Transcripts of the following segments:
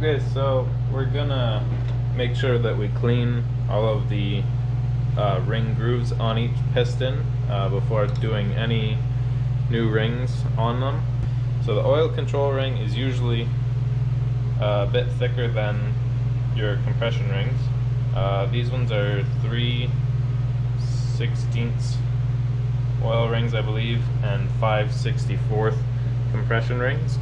Okay, so we're gonna make sure that we clean all of the ring grooves on each piston before doing any new rings on them. So the oil control ring is usually a bit thicker than your compression rings. These ones are 3/16 oil rings, I believe, and 5/64 compression rings.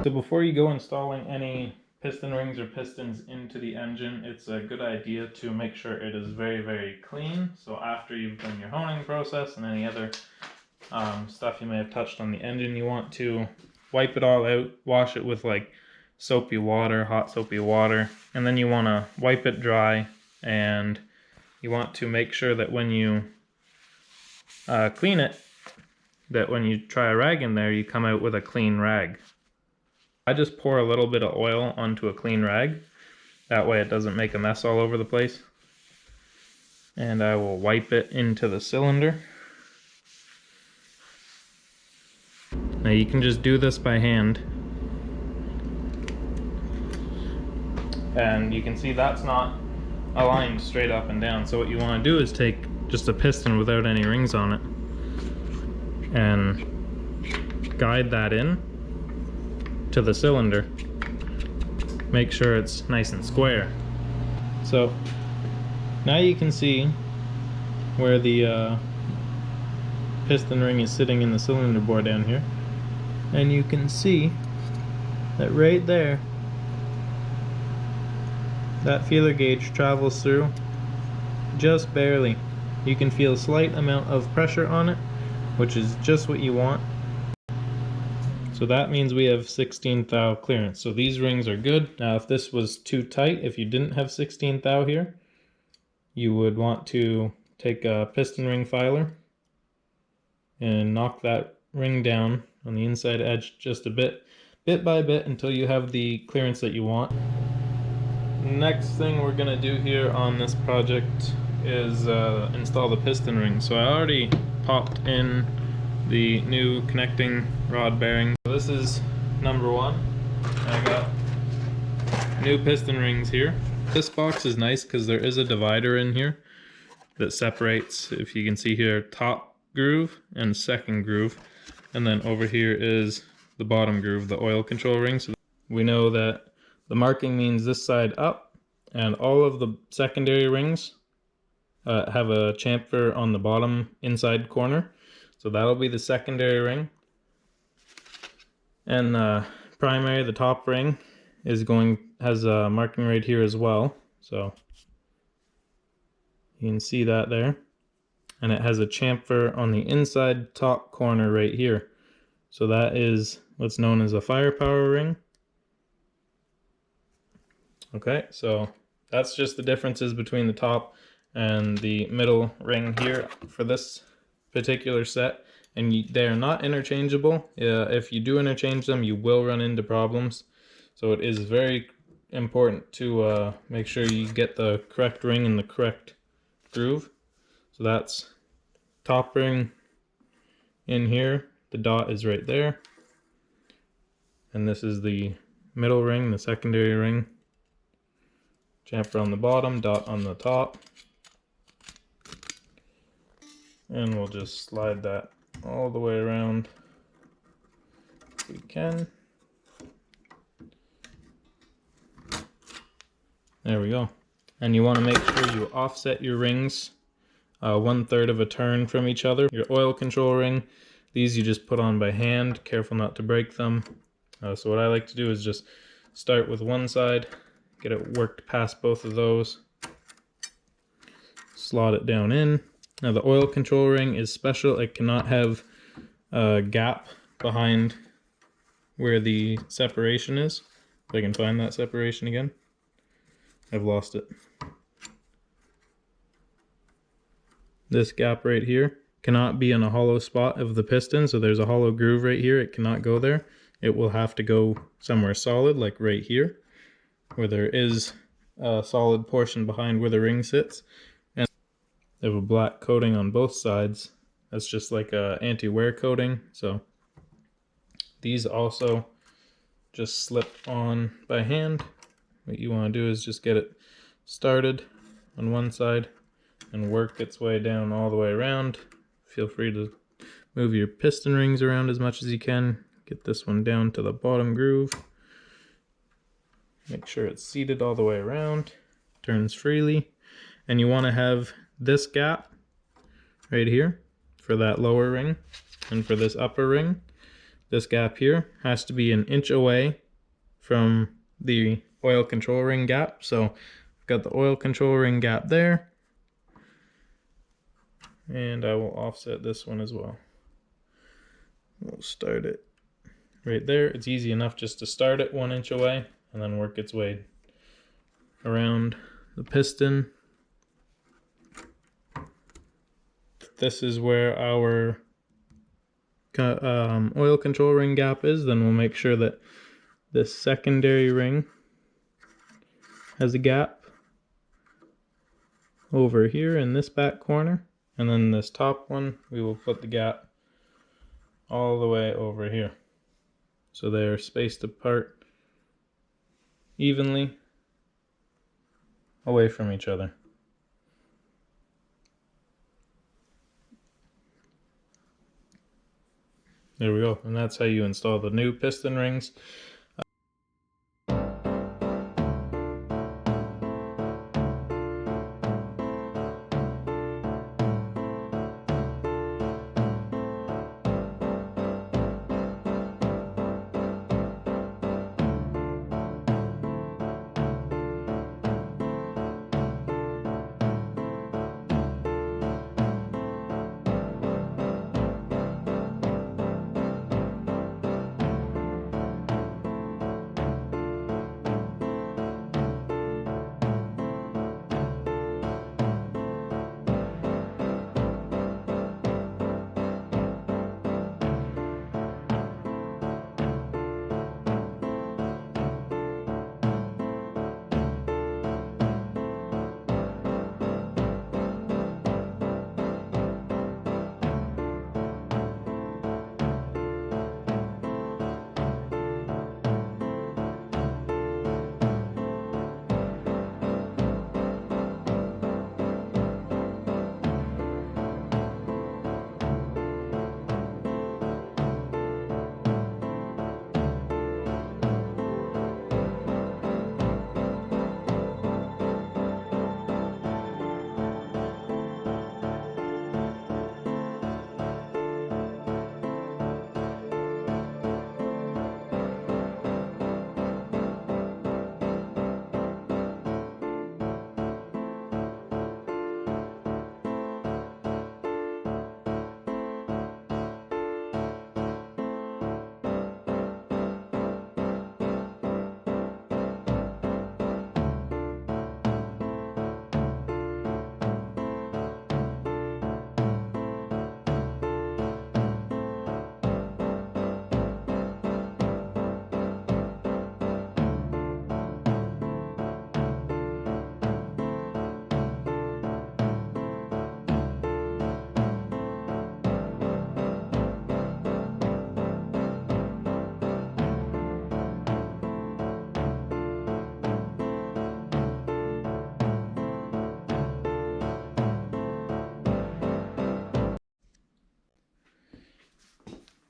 So before you go installing any piston rings or pistons into the engine, it's a good idea to make sure it is very, very clean. So after you've done your honing process and any other stuff you may have touched on the engine, you want to wipe it all out, wash it with like soapy water, hot soapy water, and then you want to wipe it dry, and you want to make sure that when you clean it, that when you try a rag in there, you come out with a clean rag. I just pour a little bit of oil onto a clean rag. That way it doesn't make a mess all over the place. And I will wipe it into the cylinder. Now you can just do this by hand. And you can see that's not aligned straight up and down. So what you want to do is take just a piston without any rings on it and guide that in to the cylinder. Make sure it's nice and square. So now you can see where the piston ring is sitting in the cylinder bore down here, and you can see that right there, that feeler gauge travels through just barely. You can feel a slight amount of pressure on it, which is just what you want. So that means we have 16 thou clearance. So these rings are good. Now if this was too tight, if you didn't have 16 thou here, you would want to take a piston ring filer and knock that ring down on the inside edge just a bit by bit, until you have the clearance that you want. Next thing we're gonna do here on this project is install the piston ring. So I already popped in the new connecting rod bearing. So this is number one. I got new piston rings here. This box is nice because there is a divider in here that separates, if you can see here, top groove and second groove, and then over here is the bottom groove, the oil control ring. So we know that the marking means this side up, and all of the secondary rings have a chamfer on the bottom inside corner. So that'll be the secondary ring. And primary, the top ring, has a marking right here as well. So you can see that there. And it has a chamfer on the inside top corner right here. So that is what's known as a firepower ring. Okay, so that's just the differences between the top and the middle ring here for this particular set, and they are not interchangeable. If you do interchange them, you will run into problems. So it is very important to make sure you get the correct ring in the correct groove. So that's top ring in here, the dot is right there, and this is the middle ring, the secondary ring. Chamfer on the bottom, dot on the top. And we'll just slide that all the way around if we can. There we go. And you want to make sure you offset your rings 1/3 of a turn from each other. Your oil control ring, these you just put on by hand, careful not to break them. So what I like to do is just start with one side, get it worked past both of those, slot it down in, Now the oil control ring is special. It cannot have a gap behind where the separation is. If I can find that separation again. I've lost it. This gap right here cannot be in a hollow spot of the piston, so there's a hollow groove right here. It cannot go there. It will have to go somewhere solid, like right here, where there is a solid portion behind where the ring sits. And they have a black coating on both sides. That's just like a anti-wear coating. So these also just slip on by hand. What you want to do is just get it started on one side and work its way down all the way around. Feel free to move your piston rings around as much as you can. Get this one down to the bottom groove. Make sure it's seated all the way around. Turns freely. And you want to have this gap right here for that lower ring, and for this upper ring, this gap here has to be an inch away from the oil control ring gap. So I've got the oil control ring gap there, and I will offset this one as well. We'll start it right there. It's easy enough just to start it 1 inch away and then work its way around the piston. This is where our oil control ring gap is. Then we'll make sure that this secondary ring has a gap over here in this back corner, and then this top one we will put the gap all the way over here, so they're spaced apart evenly away from each other. There we go, and that's how you install the new piston rings.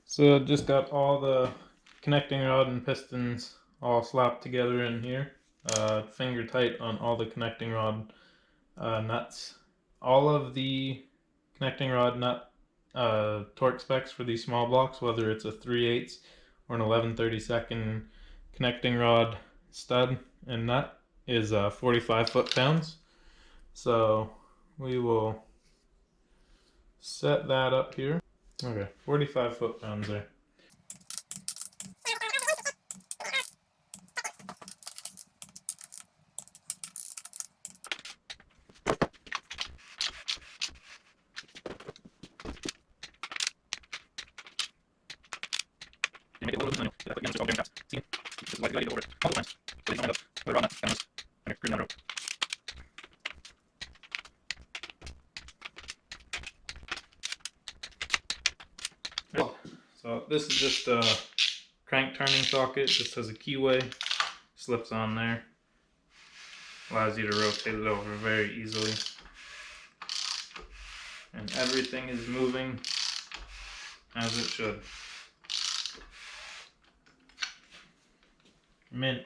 So I just got all the connecting rod and pistons all slapped together in here. Finger tight on all the connecting rod nuts. All of the connecting rod nut torque specs for these small blocks, whether it's a 3/8 or an 11/32 connecting rod stud and nut, is 45 foot-pounds. So we will set that up here. Okay, 45 foot-pounds there. Make it a little bit manual. Put it all during fast. See? This is why you gotta get over it a couple times. So you don't end up with a rod nut and just screwing that rope. So this is just a crank turning socket, just has a keyway, slips on there, allows you to rotate it over very easily, and everything is moving as it should. Mint.